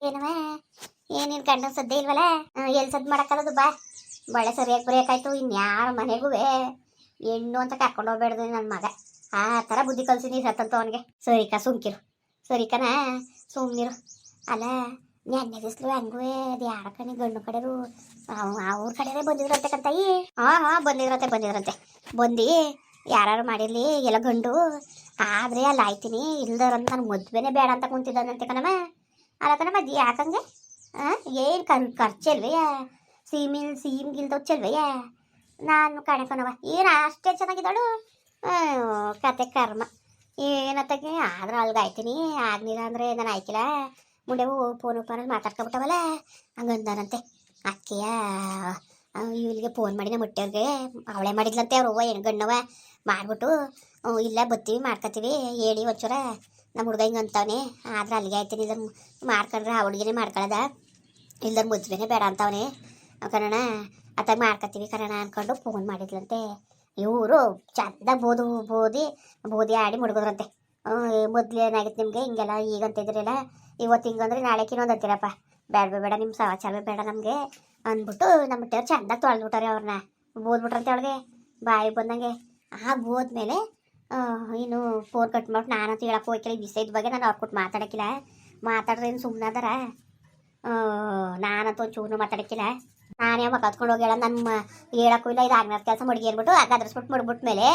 ಏನವ ಏನೇನು ಗಂಡನ ಸದ್ದೆ ಇಲ್ವಲ್ಲ ಎಲ್ಲಿ ಸದ್ದು ಮಾಡಕ್ಕಲ್ಲದು ಬಾ ಬಳೆ ಸರಿಯಾಗಿ ಬರೆಯೋಕಾಯ್ತು ಇನ್ಯಾರ ಮನೆಗೂ ಹೆಣ್ಣು ಅಂತ ಕರ್ಕೊಂಡು ಹೋಗ್ಬೇಡ್ದು ನನ್ನ ಮಗ ಆ ಥರ ಬುದ್ಧಿ ಕಲ್ಸಿನಿ ಸತ್ತಂತ ಅವನಿಗೆ ಸರಿಕಾ ಸುಮ್ಕಿರು ಸರಿಕನ ಸುಮ್ನಿರು ಅಲ್ಲ ನೆನ್ನೆ ದಿಸ್ಲು ಹಂಗೂ ಅದು ಯಾರ ಕಣೆ ಗಂಡು ಕಡೆರು ಅವ್ರ ಕಡೆಯೇ ಬಂದಿದ್ರಂತೆ ಕಂತಾಯಿ ಹಾಂ ಬಂದಿದ್ರಂತೆ ಬಂದು ಯಾರು ಮಾಡಿರಲಿ ಎಲ್ಲ ಗಂಡು ಆದರೆ ಅಲ್ಲಿ ಆಯ್ತೀನಿ ಇಲ್ದಾರಂತ ನಾನು ಮದುವೆನೇ ಬೇಡ ಅಂತ ಕುಂತಿದ್ದಾನಂತೆ ಕಣಮ್ಮ ಅಲ್ಲ ಕಣಮ್ಮ ಅದು ಯಾಕಂಗೆ ಏನು ಖರ್ಚಲ್ವಯ್ಯ ಸೀಮ್ಗಿಲ್ದವ್ ಚೆಲ್ವಯ್ಯ ನಾನು ಕಾಣಕನವ ಏನು ಅಷ್ಟೇ ಚೆನ್ನಾಗಿದ್ದಾಳು ಕತೆ ಕರ್ಮ ಏನತ್ತಗೆ ಆದ್ರೆ ಅಲ್ಗಾಯ್ತೀನಿ ಆಗ್ಲಿಲ್ಲ ಅಂದರೆ ನಾನು ಆಯ್ಕಿಲ್ಲ ಮುಂದೆ ಫೋನಲ್ಲಿ ಮಾತಾಡ್ಕೊಬಿಟ್ಟವಲ್ಲ ಹಂಗಂದಾನಂತೆ ಅಕ್ಕೆಯ ಇವಳಿಗೆ ಫೋನ್ ಮಾಡಿ ನಮ್ಮ ಮುಟ್ಟೆಯವ್ರಿಗೆ ಅವಳೇ ಮಾಡಿದ್ಲಂತೆ ಅವ್ರು ಹೆಣ್ಣು ಗಣ್ಣವ ಮಾಡಿಬಿಟ್ಟು ಇಲ್ಲ ಬತ್ತೀವಿ ಮಾಡ್ಕೊತೀವಿ ಹೇಳಿ ಒಂಚೂರ ನಮ್ಮ ಹುಡುಗ ಹಿಂಗೆ ಅಂತವನೆ ಆದ್ರೆ ಅಲ್ಲಿಗೆ ಆಯ್ತೀನಿ ಇದನ್ನು ಮಾಡ್ಕೊಂಡ್ರೆ ಆ ಹುಡುಗಿನೇ ಮಾಡ್ಕೊಳ್ಳೋದ ಇಲ್ದ ಮದುವೆನೇ ಬೇಡ ಅಂತವನೇ ಕನ್ನಡ ಅತ್ತಾಗ ಮಾಡ್ಕೊತೀವಿ ಕನ್ನಡ ಅಂದ್ಕೊಂಡು ಫೋನ್ ಮಾಡಿದ್ಲಂತೆ ಇವರು ಚಂದ ಬೋದಿ ಆಡಿ ಮುಡ್ಗೋದ್ರಂತೆ ಮೊದ್ಲು ಏನಾಗಿತ್ತು ನಿಮಗೆ ಹಿಂಗೆಲ್ಲ ಈಗಂತ ಇದ್ರಲ್ಲ ಇವತ್ತು ಹಿಂಗಂದ್ರೆ ನಾಳೆಗೆ ಇನ್ನೊಂದು ಅಂತೀರಪ್ಪ ಬೇಡ ನಿಮ್ಮ ಸಮಾಚಾರವೇ ಬೇಡ ನಮಗೆ ಅಂದ್ಬಿಟ್ಟು ನಮ್ಮ ಬಿಟ್ಟವ್ರು ಚಂದಾಗಿ ತೊಳೆದ್ಬಿಟ್ಟಾರೆ ಅವ್ರನ್ನ ಬೋದ್ಬಿಟ್ರಂತೆ ಅವಳಿಗೆ ಬಾಯಿ ಬಂದಂಗೆ ಬೋದ್ಮೇಲೆ ಇನ್ನು ಫೋನ್ ಕಟ್ ಮಾಡ್ಬಿಟ್ಟು ನಾನಂತೂ ಹೇಳಕ್ಕೆ ಹೋಗ್ಕಿಲ್ಲ ಈ ವಿಷಯದ ಬಗ್ಗೆ ನಾನು ಅವ್ರು ಕೊಟ್ಟು ಮಾತಾಡಿದ್ರೆ ಏನು ಸುಮ್ಮನೆ ಅದಾರ ನಾನಂತೂ ಒಂಚೂರು ಮಾತಾಡಕ್ಕಿಲ್ಲ ನಾನೇ ಅವಾಗ ಕತ್ಕೊಂಡು ಹೋಗಿ ಹೇಳ ನನ್ನ ಹೇಳಕ್ಕೂ ಇಲ್ಲ ಇದು ಆಗ್ನದ ಕೆಲಸ ಮಡ್ಗಿ ಅಂದ್ಬಿಟ್ಟು ಅದ್ರಸ್ಬಿಟ್ಟು ಮಡ್ಬಿಟ್ಮೇಲೆ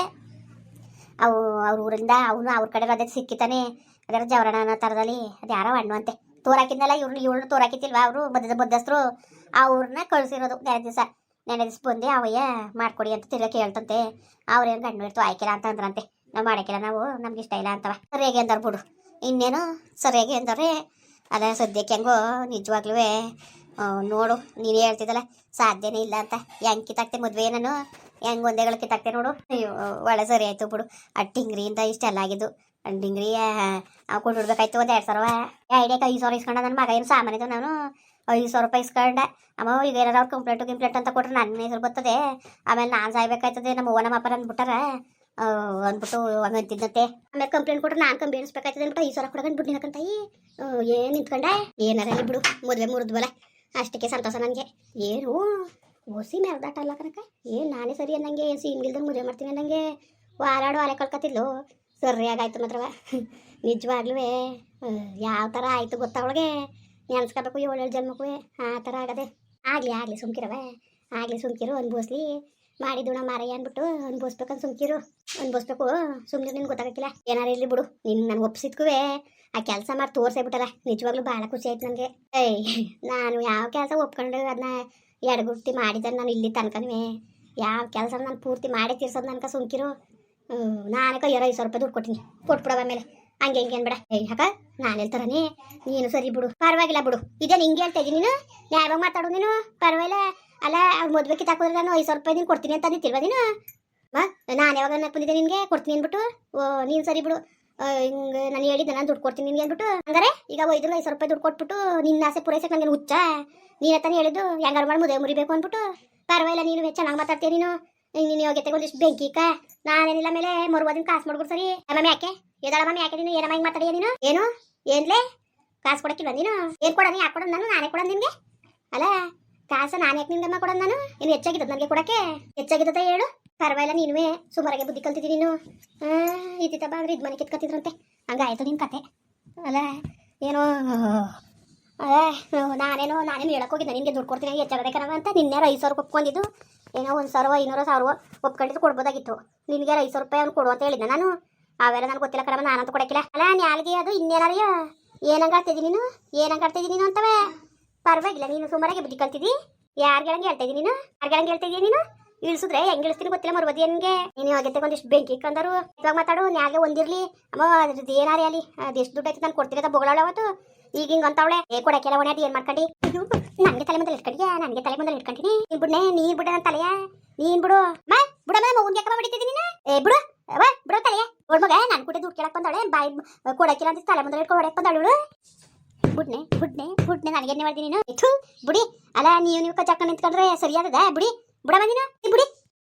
ಅವ್ರ ಊರಿಂದ ಅವನು ಅವ್ರ ಕಡೆ ಅದೇ ಸಿಕ್ಕಿತಾನೆ ಅದರ ಜವರಣ ಅನ್ನೋ ಥರದಲ್ಲಿ ಅದು ಯಾರೋ ಹಣ್ಣು ಅಂತೆ ತೋರಾಕಿದ್ನಲ್ಲ ಇವ್ರನ್ನ ತೋರಾಕಿತ್ತಿಲ್ವ ಅವರು ಬದ್ದಸ್ತರು ಅವ್ರನ್ನ ಕಳಿಸಿರೋದು ನೆನೆ ದಿವಸ ಬಂದು ಅವಯ್ಯ ಮಾಡ್ಕೊಡಿ ಅಂತ ತಿರ್ಗಕ್ಕೆ ಹೇಳ್ತಂತೆ ಅವ್ರೇನು ಗಂಡು ಇರ್ತು ಆಯ್ಕಿಲ್ಲ ಅಂತ ಅಂದ್ರಂತೆ ನಾವು ಮಾಡೋಕ್ಕಿಲ್ಲ ನಮ್ಗೆ ಇಷ್ಟ ಇಲ್ಲ ಅಂತವ ಸರಿಯಾಗಿ ಅಂದಾರ ಬಿಡು ಇನ್ನೇನು ಸರಿಯಾಗಿ ಅಂದವ್ರೆ ಅಲ್ಲ ಸದ್ಯಕ್ಕೆ ಹೆಂಗೋ ನಿಜವಾಗ್ಲೂ ನೋಡು ನೀನು ಹೇಳ್ತಿದ್ದಲ್ಲ ಸಾಧ್ಯನೇ ಇಲ್ಲ ಅಂತ ಹೆಂಗೆ ಕಿತ್ತಾಕ್ತೆ ಮದುವೆ ನಾನು ಹೆಂಗೆ ಒಂದೇಗಳು ಕಿತ್ತಾಕ್ತೆ ನೋಡು ಅಯ್ಯೋ ಒಳ್ಳೆ ಸರಿ ಆಯಿತು ಬಿಡು ಆ ಟಿಂಗ್ರಿಯಿಂದ ಇಷ್ಟೆಲ್ಲ ಆಗಿದ್ದು ಡಿಂಗ್ರಿ ಕೊಡ್ಬಿಡ್ಬೇಕಾಯ್ತು ಒಂದು 2,000 ಐಡಿಯಾಕ್ಕೆ 5,000 ಇಸ್ಕೊಂಡ ನನ್ನ ಮಗ ಏನು ಸಾಮಾನ್ಯದು ನಾನು 5,000 ರೂಪಾಯಿ ಇಸ್ಕೊಂಡೆ ಅಮ್ಮ ಈಗ ಏನಾರು ಅವ್ರು ಕಂಪ್ಲೇಂಟ್ ಅಂತ ಕೊಟ್ರೆ ನನ್ನ ಹೆಸರು ಬರ್ತದೆ ಆಮೇಲೆ ನಾನು ಸಾಯ್ಬೇಕಾಯ್ತದೆ ನಮ್ಮ ನಮ್ಮ ಅಪ್ಪರ ಅಂದ್ಬಿಟ್ಟಾರ ಅಂದ್ಬಿಟ್ಟು ಹಂಗಂತಿದ್ದಂತೆ ಆಮೇಲೆ ಕಂಪ್ಲೇಂಟ್ ಕೊಟ್ರೆ ನಾನು ಕಂಬೇಣಿಸ್ಬೇಕಾಯ್ತದೆ ಅಂದ್ಬಿಟ್ಟು 5,000 ಕೊಡಗಂಡು ಬಿಟ್ಟು ಹಾಕಂತಾಯಿ ಏನು ನಿಂತ್ಕೊಂಡೆ ಏನಾರಲ್ಲಿ ಬಿಡು ಮದುವೆ ಮುರಿದ್ವಲ್ಲ ಅಷ್ಟಕ್ಕೆ ಸಂತೋಷ ನನಗೆ ಏನು ಓಸಿ ಮೆರೆದಾಟ ಅಲ್ಲ ಕನಕ ಏನು ನಾನೇ ಸರಿ ಅನ್ನಂಗೆ ಏನು ಸೀನ್ಗಿಲ್ದಂಗೆ ಮದುವೆ ಮಾಡ್ತೀನಿ ಅನ್ನಂಗೆ ವಾರಾಡು ಅಲೆ ಕಳ್ಕೊತಿದ್ಲು ಸರಿಯಾಗಾಯ್ತು ಮಾತ್ರವ ನಿಜವಾಗ್ಲೂ ಯಾವ ಥರ ಆಯಿತು ಗೊತ್ತಾ ಅವಳಿಗೆ ನೆನ್ಸ್ಕೋಬೇಕು 7 ಜನ್ಮಕ್ಕೂ ಆ ಥರ ಆಗದೆ ಆಗಲಿ ಸುಮ್ಕಿರು ಅನ್ಭವಿಸ್ಲಿ ಮಾಡಿದ್ದು ನಾ ಮಾರಯ್ಯ ಅಂದ್ಬಿಟ್ಟು ಅನ್ಭವಿಸ್ಬೇಕಂತ ಅನ್ಭವಿಸ್ಬೇಕು ಸುಮ್ಮನೆ ನಿನ್ಗೆ ಗೊತ್ತಾಗಕ್ಕಿಲ್ಲ ಏನಾರು ಇರಲಿ ಬಿಡು ನಿನ್ನ ನನಗೆ ಒಪ್ಸಿದ್ಕೂ ಆ ಕೆಲಸ ಮಾಡಿ ತೋರಿಸೇಬಿಟ್ಟಾರ ನಿಜವಾಗ್ಲೂ ಭಾಳ ಖುಷಿ ಆಯ್ತು ನನಗೆ ನಾನು ಯಾವ ಕೆಲಸ ಒಪ್ಕೊಂಡು ಅದನ್ನ ಎಡಗುಟ್ಟಿ ಮಾಡಿದ್ರೆ ನಾನು ಇಲ್ಲಿ ತನಕನೂ ಯಾವ ಕೆಲಸ ನಾನು ಪೂರ್ತಿ ಮಾಡಿ ತೀರ್ಸೋದು ನನಗೆ ಸುಮ್ಕಿರು ನಾನೇ 5,000 ರೂಪಾಯಿ ದುಡ್ಡು ಕೊಟ್ಟಿನಿ ಕೊಟ್ಬಿಡವ ಮೇಲೆ ಹಂಗೆ ಅನ್ಬೇಡ ಯಾಕ ನಾನು ಹೇಳ್ತಾರನೇ ನೀನು ಸರಿ ಬಿಡು ಪರವಾಗಿಲ್ಲ ಬಿಡು ಇದೇ ನಿಂಗೆ ಹೇಳ್ತಾ ಇದ್ದೀನಿ ನೀನು ನ್ಯಾಯವಾಗಿ ಮಾತಾಡು ನೀನು ಪರವಾಗಿಲ್ಲ ಅಲ್ಲ ಮದುವೆ ಕಿತ್ತಾಕೋದ್ರೆ ನಾನು 5,000 ರೂಪಾಯಿ ನೀನು ಕೊಡ್ತೀನಿ ಅಂತ ಅಂದಿತ್ತಿಲ್ವ ನೀನು ನಾನು ಯಾವಾಗ ಬಂದಿದ್ದೆ ನಿನಗೆ ಕೊಡ್ತೀನಿ ಅಂದ್ಬಿಟ್ಟು ನೀನು ಸರಿ ಬಿಡು ಹಿಂಗೆ ನಾನು ಹೇಳಿದ್ದೆ ನಾನು ದುಡ್ಡು ಕೊಡ್ತೀನಿ ನಿನಗೆ ಅಂದ್ಬಿಟ್ಟು ಅಂದರೆ ಈಗ 5,000 ರೂಪಾಯಿ ದುಡ್ಡು ಕೊಟ್ಬಿಟ್ಟು ನಿನ್ನ ಆಸೆ ಪೂರೈಸಕ್ಕೆ ನನಗೆ ಹುಚ್ಚ ನೀನು ತಾನೇ ಹೇಳಿದ್ದು ಹೆಂಗಾರು ಮಾಡಿ ಮದುವೆ ಮುರಿಬೇಕು ಅಂದ್ಬಿಟ್ಟು ಪರವಾಗಿಲ್ಲ ನೀನು ಚೆನ್ನಾಗಿ ಮಾತಾಡ್ತೀಯ ನೀನು ಯೋಗ್ಯತೆ ಒಂದಿಷ್ಟು ಬೆಂಕಿಕ ನಾನೇನಿಲ್ಲ ಮೇಲೆ ಮರುವಾದಿನ ಕಾಸು ಮಾಡ್ಬಿಡು ಸರಿ ಮಮ್ಮಿ ಯಾಕೆ ಎದಳ ಯಾಕೆ ನೀನು ಏನಮ್ಮ ಹಿಂಗೆ ಮಾತಾಡಿಯ ನೀನು ಏನು ಏನ್ಲೇ ಕಾಸು ಕೊಡಕ್ಕಿಲ್ವ ನೀನು ಏನು ಕೊಡೋದು ಯಾಕೆ ಕೊಡೋದು ನಾನು ನಾನೇ ಕೊಡೋದು ನಿನಗೆ ಅಲ್ಲ ಕಾಸು ನಾನು ಯಾಕೆ ನಿನ್ಗಮ್ಮ ಕೊಡೋದು ನಾನು ಇನ್ನು ಹೆಚ್ಚಾಗಿದ್ದದು ನನಗೆ ಕೊಡೋಕ್ಕೆ ಹೆಚ್ಚಾಗಿದ್ದದ ಹೇಳು ಪರವಾಗಿಲ್ಲ ನೀನುವೇ ಸುಮಾರಾಗೆ ಬುದ್ಧಿ ಕಲ್ತಿದ್ದೀನಿ ನೀನು ಇದ್ದಿತ್ತ ಬಂದ್ರೆ ಇದು ಮನೆ ಕಿತ್ಕೊತಿದ್ರಂತೆ ಹಂಗಾಯ್ತು ನಿನ್ನ ಕತೆ ಅಲ್ಲ ಏನೋ ನಾನೇನು ಹೇಳಕ್ಕೆ ಹೋಗಿದ್ದೆ ನಿನಗೆ ದುಡ್ಡು ಕೊಡ್ತೀನಿ ಹೆಚ್ಚಾಗದೆ ಕಣವ ಅಂತ ನಿನ್ನೆ 5,000 ಒಪ್ಕೊಂಡಿದ್ದು ಏನೋ 1,000 500 ಒಪ್ಕೊಂಡಿದ್ದು ಕೊಡ್ಬೋದಾಗಿತ್ತು ನಿನಗೆ 5,000 ರೂಪಾಯಿ ಅವ್ನು ಕೊಡು ಅಂತ ಹೇಳಿದ್ದೆ ನಾನು ಅವೆಲ್ಲ ನನಗೆ ಗೊತ್ತಿಲ್ಲ ಕಣವ ನಾನಂತೂ ಕೊಡಕ್ಕಿಲ್ಲ ಅಲ್ಲ ನ್ಯಾಲ್ಗೆ ಅದು ಇನ್ನೇನಾರಿಯ ಏನಂಗಾಡ್ತಿದ್ದೀನಿ ನೀನು ಅಂತವೇ ಪರವಾಗಿಲ್ಲ ನೀನು ಸುಮಾರಾಗಿ ಬುದ್ಧಿ ಕಲ್ತಿದ್ದಿ ಯಾರಿಗೆಳಂಗೆ ಹೇಳ್ತಾ ಇದ್ದೀನಿ ನೀನು ಇಳಿಸಿದ್ರೆ ಹೆಂಗೆ ಇಳಿಸ್ತೀನಿ ಗೊತ್ತಿಲ್ಲ ಮರುಬದಿ ಹಂಗೆ ನೀನು ಯೋಗ್ಯತೆ ಒಂದಿಷ್ಟು ಬೆಂಕಿ ಇಕ್ಕಂದರು ಇವಾಗ ಮಾತಾಡು ನ್ಯಾಗೆ ಒಂದಿರ್ಲಿ ಅಮ್ಮ ಅದ್ರದ್ದು ಏನಾರಿ ಅಲ್ಲಿ ಅದೆಷ್ಟು ದುಡ್ಡು ಆಯ್ತು ನಾನು ಕೊಡ್ತೀನಿ ಅಂತ ಬೊಗಳವಳ ಅವತ್ತು ಈಗ ಹಿಂಗೆ ಅಂತವಳೆ ಕೊಡಕ್ಕೆಲ್ಲ ಒಣೆ ಅದು ಏನು ಮಾಡ್ಕೊಂಡು ನನಗೆ ತಲೆ ಮುಂದೆ ಇಟ್ಕೊಂಡಿನಿ ನೀನು ಬಿಡ ನನ್ನ ತಲೆಯ ನೀನು ಬಿಡು ಬಿಡಮ್ಮ ಮಗುನ್ ಯಾಕಮ್ಮ ಹೊಡಿತಿದ್ದೀನಿ ನೀನು ಬಿಡು ಬಿಡೋ ತಲೆಯ ನೋಡ್ಮಗ ನಾನು ಕೂಡ ದುಡ್ಡು ಕೇಳಕ್ ಬಂದವಳೆ ಬಾಯಿ ಕೊಡಕ್ಕಿಲ್ಲ ಅಂತ ತಲೆ ಮುಂದೆ ಇಟ್ಕೊಂಡು ಹೊಡಕ್ ಬಂದವಳು ಬುಡ್ನೆ ನನಗೇನೆ ಮಾಡ್ತೀನಿ ನೀನು ಬುಡಿ ಅಲ್ಲ ನೀವು ಕಚ್ಚಾಕೊಂಡು ನಿಂತ್ಕೊಂಡ್ರೆ ಸರಿಯಾದದ ಬಿಡಮ್ಮ ನೀನು ಬುಡಿ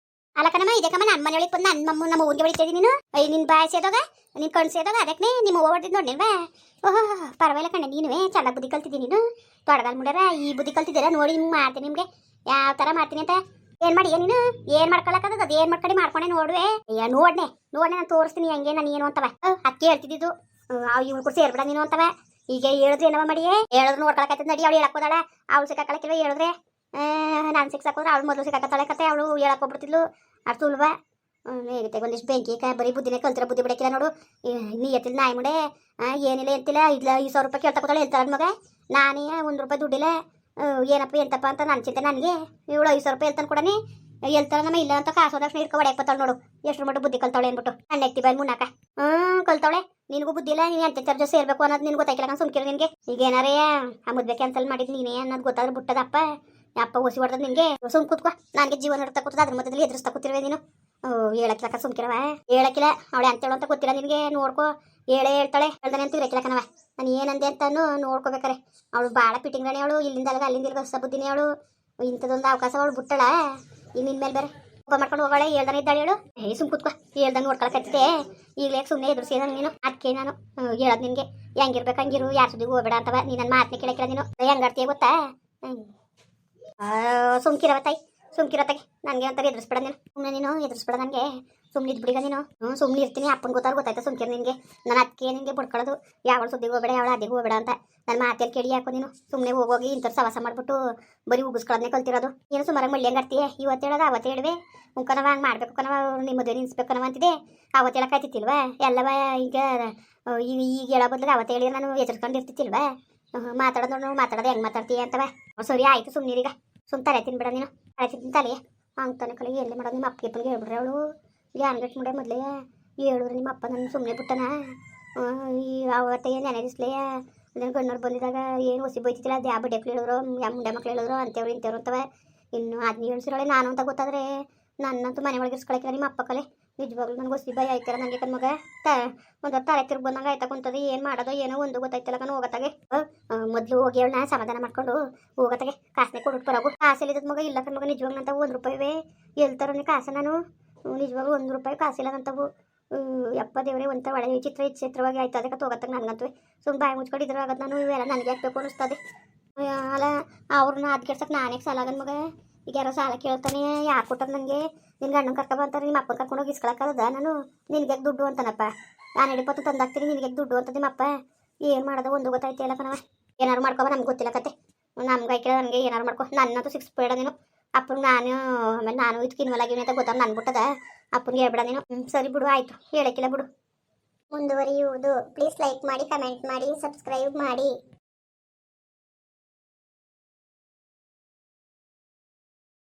ಅಲ್ಲಕನಮ್ಮ ಇದಕ್ಕಮ್ಮ ನನ್ನ ಮನೆ ಒಳಗೆ ಬಂದು ನಮ್ಮ ಊರಿಗೆ ಹೊಡಿತಾ ನೀನು ನಿನ್ನ ಬಾಯ್ ಸೇದಾಗ ನಿನ್ನ ಕಣ್ ಸೇದಾಗ ಅದಕ್ಕೆ ನಿಮ್ಮ ಅವ್ವ ಹೊಡೆದಿದ್ದು ನೋಡಿಲ್ವಾ ಓಹೋ ಪರವಾಗಿಲ್ಲ ಕಣ್ಣ ನೀನುವೇ ಚೆನ್ನಾಗಿ ಬುದ್ಧಿ ಕಲ್ತಿದ್ದೀನಿ ನೀನು ತೊಡಗಲ್ ಮುಡ್ಯಾರ ಈ ಬುದ್ಧಿ ಕಲ್ತಿದ್ದೀರಾ ನೋಡಿ ನಿಮ್ಗೆ ಮಾಡ್ತೀನಿ ನಿಮಗೆ ಯಾವ ಥರ ಮಾಡ್ತೀನಿ ಅಂತ ಏನು ಮಾಡಿ ನೀನು ಏನು ಮಾಡ್ಕೊಳಕ್ಕದ ಅದು ಏನು ಮಾಡ್ಕೊಂಡು ಮಾಡ್ಕೊಂಡೆ ನೋಡುವೆ ನೋಡ್ನೆ ನಾನು ತೋರಿಸ್ತೀನಿ ಹೆಂಗೆ ನಾನು ಏನು ಅಂತವ ಅದಕ್ಕೆ ಹೇಳ್ತಿದ್ದು ಇವ್ಳು ಕೂಡ ಸೇರ್ಬಿಡ ನೀನು ಅಂತವ ಈಗ ಹೇಳಿದ್ರೆ ಏನವ ಮಾಡಿ ಹೇಳಿದ್ರು ನೋಡ್ಕೊಳಕತ್ತದ ನಡಿ ಅವಳು ಹೇಳಕ್ಕೋದಾಳ ಅವಳು ಸಿಕ್ಕಾಕಳಕ್ಕಿಲ್ವ ಹೇಳಿದ್ರೆ ನಾನು ಸಿಕ್ಸಾಕೋದ್ರೆ ಅವಳು ಮೊದಲು ಸಿಕ್ಕಾಕತ್ತಾಳೆ ಕತೆ ಅವಳು ಹೇಳಕ್ ಹೋಗ್ಬಿಡ್ತಿದ್ಲು ಅಷ್ಟು ಸುಲ್ವ ಹೇಗುತ್ತೆ ಒಂದಿಷ್ಟು ಬೆಂಕಿ ಬರೀ ಬುದ್ಧಿನೇ ಕಲ್ತಿರೋ ಬುದ್ಧಿ ಬಿಡಕ್ಕಿಲ್ಲ ನೋಡು ನೀ ಎತ್ತಿಲ್ಲ ನಾಯಿ ಮುಡೆ ಏನಿಲ್ಲ ಎಂತಿಲ್ಲ ಇಲ್ಲ 5,000 ರೂಪಾಯಿ ಕೇಳ್ತಕೋತಾಳೆ ಹೇಳ್ತಾಳೆ ಮಗ ನಾನೇ 1 ರೂಪಾಯಿ ದುಡ್ಡಿಲ್ಲ ಏನಪ್ಪ ಎಂತಪ್ಪ ಅಂತ ನನ್ನ ಚಿಂತೆ ನನಗೆ ಇವಳು 5,000 ರೂಪಾಯಿ ಹೇಳ್ತಾನೆ ಕೊಡನೆ ಹೇಳ್ತಾಳೆ ನಮ್ಮ ಇಲ್ಲ ಅಂತ ಕಾಸು ಹೋದಕ್ಷಣ ಇಟ್ಕೊ ಹೊಡೆಯಪ್ಪತ್ತಾಳೆ ನೋಡು ಎಷ್ಟು ಮಟ್ಟ ಬುದ್ಧಿ ಕಲ್ತಾಳೆ ಅಂದ್ಬಿಟ್ಟು ಅಣ್ಣೆಕ್ತಿ ಬಾಯ್ ಮುನ್ನಾಕ ಕಲ್ತಾಳೆ ನಿನಗೂ ಬುದ್ಧಿ ಇಲ್ಲ ನೀನು ಎಂತ ಚಾರ್ಜ್ ಸೇರ್ಬೇಕು ಅನ್ನೋದು ನಿನ್ಗೆ ಗೊತ್ತಾಗಿಲ್ಲ ಸುಮ್ಕಿರು ನಿನಗೆ ಈಗ ಏನಾರೇ ಆ ಮದ್ವೆ ಕ್ಯಾನ್ಸಲ್ ಮಾಡಿದ್ದು ನೀನೇ ಅನ್ನೋದು ಗೊತ್ತಾದ್ರೆ ಬಿಟ್ಟದಪ್ಪ ಅಪ್ಪ ಓಸಿ ಹೊಡೆದ್ ನಿನಗೆ ಸುಮ್ ಕೂತ್ಕೊ ನನಗೆ ಜೀವನ ಇಡ್ತಾ ಕೂತದ ಅದ್ರ ಮಧ್ಯದಲ್ಲಿ ಎದುರಿಸ್ತಾ ಕೂತಿರುವೆ ನೀನು ಹೇಳಕ್ಕಿಲ್ಲ ಸುಮ್ಕಿರವ ಹೇಳಕ್ಕಿಲ್ಲ ಅವಳೆ ಅಂತೇಳು ಅಂತ ಗೊತ್ತಿಲ್ಲ ನಿನಗೆ ನೋಡ್ಕೊ ಹೇಳ್ತಾಳೆ ಹೇಳ್ದಾನೆ ಅಂತ ಇರಕ್ಕಿಲ್ಲ ಕಣವ ನಾನು ಏನಂದೆ ಅಂತ ನೋಡ್ಕೋಬೇಕಾರೆ ಅವಳು ಭಾಳ ಪಿಟಿಂಗ್ ರಾಣಿ ಅವಳು ಇಲ್ಲಿಂದ ಅಲ್ಲಿಂದ ಇಲ್ಲಿ ಹೊಸ ಬುದ್ಧಿನಿ ಅವಳು ಇಂಥದ್ದೊಂದು ಅವಕಾಶ ಅವಳು ಬಿಟ್ಟಳ ಈಗ ನಿನ್ನ ಮೇಲೆ ಬೇರೆ ಒಬ್ಬ ಮಾಡ್ಕೊಂಡು ಹೋಗೋಳೆ ಹೇಳ್ದಾನೆ ಇದ್ದಾಳೆ ಹೇಳು ಸುಮ್ ಕೂತ್ಕೊ ಹೇಳ್ದಂಗೆ ನೋಡ್ಕೊಳಕತ್ತಿದ್ದೆ ಈಗಲೇ ಸುಮ್ಮನೆ ಎದುರಿಸಿದ ನೀನು ಅದಕ್ಕೆ ನಾನು ಹೇಳೋದು ನಿನಗೆ ಹೆಂಗಿರ್ಬೇಕು ಹಂಗಿರು ಯಾರ ಸುದ್ದಿಗೂ ಹೋಗ್ಬೇಡ ಅಂತವ ನೀನು ನನ್ನ ಮಾತನ್ನ ಕೇಳಕ್ಕಿಲ್ಲ ನೀನು ಹೆಂಗಾಡ್ತೀಯ ಗೊತ್ತಾ ಸುಮ್ಕಿರವ ತಾಯಿ ಸುಮ್ಕಿರತ್ತಾಗೆ ನನಗೆ ಒಂಥರ ಎದುರಿಸ್ಬೇಡ ನೀನು ಸುಮ್ಮನೆ ನೀನು ಎದುರಿಸ್ಬೇಡ ನನಗೆ ಸುಮ್ಮನೆ ಇದ್ಬಿಡಿಗ ನೀನು ಸುಮ್ಮನೆ ಇರ್ತೀನಿ ಅಪ್ಪನ ಗೊತ್ತಾಯ್ತಾ ಸುಮ್ಕಿರ ನಿನಗೆ ನಾನು ಅದಕ್ಕೆ ನಿನಗೆ ಬಿಡ್ಕೊಳ್ಳೋದು ಯಾವಳು ಸುದ್ದಿಗೆ ಹೋಗ್ಬೇಡ ಯಾವಳು ಅದಿಗೂ ಹೋಗ್ಬೇಡ ಅಂತ ನನ್ನ ಮಾತಲ್ಲಿ ಕೇಳಿ ಹಾಕೋ ನೀನು ಸುಮ್ಮನೆ ಹೋಗೋಗಿ ಇಂಥವ್ರು ಸವಾಸ ಮಾಡಿಬಿಟ್ಟು ಬರೀ ಉಗಿಸ್ಕೊಳ್ಳೋದನ್ನೇ ಕಲ್ತಿರೋದು ಏನು ಸುಮಾರಾಗಿ ಮಳ್ಳಿ ಹಂಗಾಡ್ತೀಯ ಇವತ್ತು ಹೇಳೋದು ಅವತ್ತು ಹೇಳುವೆ ಕಣವ ಹಂಗೆ ಮಾಡ್ಬೇಕು ಕಣವ ನಿಮ್ಮ ಮದುವೆ ನಿನ್ಸ್ಬೇಕು ಕಣವ ಅಂತಿದೆ ಅವತ್ತು ಹೇಳಕ್ಕಾಯ್ತಿತ್ತಿಲ್ವಾ ಎಲ್ಲವ ಈಗ ಈಗ ಹೇಳೋ ಬದಲಿಗೆ ಅವತ್ತು ಹೇಳಿ ನಾನು ಎದುರ್ಕೊಂಡು ಇರ್ತಿತ್ತಿಲ್ವಾ ಮಾತಾಡೋದು ಹೆಂಗೆ ಮಾತಾಡ್ತೀಯ ಅಂತವ ಸರಿ ಆಯಿತು ಸುಮ್ಮನಿರೀಗ ಸುಮ್ಮ ತಲೆ ತಿನ್ಬೇಡ ನೀನು ತಲೆ ತಿಂತಾಲೆ ಹಂಗೆ ತಾನೆ ಕಲಿ ಎಲ್ಲಿ ಮಾಡೋದು ನಿಮ್ಮ ಅಪ್ಪಗೆ ಹೇಳ್ಬಿಡ್ರೆ ಅವಳು ಗ್ಯಾನ್ಗೆಟ್ ಮುಡೆ ಮೊದಲೇ ಹೇಳಿದ್ರೆ ನಿಮ್ಮ ಅಪ್ಪ ನನ್ನ ಸುಮ್ಮನೆ ಬಿಟ್ಟನ ಈ ಅವತ್ತೇ ನೆನೆದಿಸ್ಲೇ ನನ್ನ ಗಣ್ಣವ್ರು ಬಂದಿದ್ದಾಗ ಏನು ಹೊಸಿ ಬೈತಿದ್ದಿಲ್ಲ ಅದು ಯಾವ ಬಡ್ಡೆಕ್ಳು ಹೇಳಿದ್ರು ಯಾವ ಮುಂಡೆ ಮಕ್ಳು ಹೇಳಿದ್ರು ಅಂತೇವ್ರು ಇಂಥವ್ರು ಅಂತವ ಇನ್ನು ಅದನ್ನ ಹೇಳ್ಸಿರೋಳೆ ನಾನು ಅಂತ ಗೊತ್ತಾದರೆ ನನ್ನಂತೂ ಮನೆ ಒಳಗೆ ಇರ್ಸ್ಕೊಳಕ್ಕಿಲ್ಲ ನಿಮ್ಮ ಅಪ್ಪ ಕಲೆ ನಿಜವಾಗ್ಲೂ ನನಗೆ ಹೊಸಿ ಭಯ ಆಯ್ತಾರ ನನಗೆ ಕಣ್ಮಗ ಒಂದು ತಲೆ ತಿರುಗಿ ಬಂದಂಗೆ ಆಯ್ತಾ ಕುಂತದೆ ಏನು ಮಾಡೋದು ಏನೋ ಒಂದು ಗೊತ್ತಾಯ್ತಲ್ಲ ಕಣ್ಣು ಹೋಗತ್ತಾಗೆ ಮೊದಲು ಹೋಗಿ ಅವಳನ್ನ ಸಮಾಧಾನ ಮಾಡ್ಕೊಂಡು ಹೋಗತ್ತಾಗೆ ಕಾಸನೆ ಕೊಡ್ಬಿಟ್ಟು ಬರೋಗು ಕಾಸಿಲ್ಲದ ಮಗ ಇಲ್ಲ ಕಣ್ಮಗ ನಿಜವಾಗ್ಲೂ ನಂತವು 1 ರೂಪಾಯಿವೇ ಹೇಳ್ತಾರ ಕಾಸು ನಾನು ನಿಜವಾಗ್ಲೂ 1 ರೂಪಾಯಿ ಕಾಸಿಲ್ಲದಂತವು ಯಪ್ಪ ದೇವರೇ ಒಂಥ ಒಳ್ಳೆ ವಿಚಿತ್ರವಾಗಿ ಆಯ್ತು ಅದಕ್ಕೆ ತಗೋತಾಗ ನನಗಂತೂ ಸುಮ್ಮನೆ ಬಾಯಿ ಮುಚ್ಕೊಂಡಿದ್ರು ಆಗತ್ತೆ ನಾನು ಇವೆಲ್ಲ ನನಗೆ ಹಾಕ್ಬೇಕು ಅನ್ನಿಸ್ತದೆ ಅಲ್ಲ ಅವ್ರನ್ನ ಅದು ಕೆಡ್ಸಕ್ಕೆ ನಾನೇ ಸಾಲ ಆಗನ್ ಮಗ ಈಗ ಯಾರೋ ಸಾಲ ಕೇಳ್ತಾನೆ ಯಾಕೆ ಕೊಟ್ಟದ ನನಗೆ ನಿನ್ಗೆ ಅಣ್ಣನ ಕರ್ಕೊಬಂತಾರೆ ನಿಮ್ಮ ಅಪ್ಪನ ಕರ್ಕೊಂಡು ಹೋಗಿ ಇಸ್ಕೊಳಕ್ಕದ ನಾನು ನಿನಗೆ ದುಡ್ಡು ಅಂತಾನಪ್ಪ ನಾನು ಹಿಡಿಪತ್ತು ತಂದಾಕ್ತೀನಿ ನಿನಗೆ ದುಡ್ಡು ಅಂತ ನಿಮ್ಮಪ್ಪ ಏನು ಮಾಡೋದು ಒಂದು ಗೊತ್ತಾಯ್ತಿಲ್ಲ ಕಣವ ಏನಾರು ಮಾಡ್ಕೊಬ ನಮ್ಗೆ ಗೊತ್ತಿಲ್ಲ ಕತೆ ನಮ್ಗೆ ಐಕಿಲ್ಲ ನನಗೆ ಏನಾರು ಮಾಡ್ಕೊ ನನ್ನಂತೂ ಸಿಕ್ಸ್ಬೇಡ ನೀನು ಅಪ್ಪನಿಗೆ ಆಮೇಲೆ ನಾನು ಇದಕ್ಕೆ ಇನ್ವಾಲಾಗಿವ್ನಿ ಅಂತ ಗೊತ್ತಾಗ ನಾನು ಬಿಟ್ಟದ ಅಪ್ಪನಿಗೆ ಹೇಳ್ಬೇಡ ನೀನು ಸರಿ ಬಿಡು ಆಯಿತು ಹೇಳಕ್ಕಿಲ್ಲ ಬಿಡು ಮುಂದುವರಿಯುವುದು ಪ್ಲೀಸ್ ಲೈಕ್ ಮಾಡಿ ಕಮೆಂಟ್ ಮಾಡಿ ಸಬ್ಸ್ಕ್ರೈಬ್ ಮಾಡಿ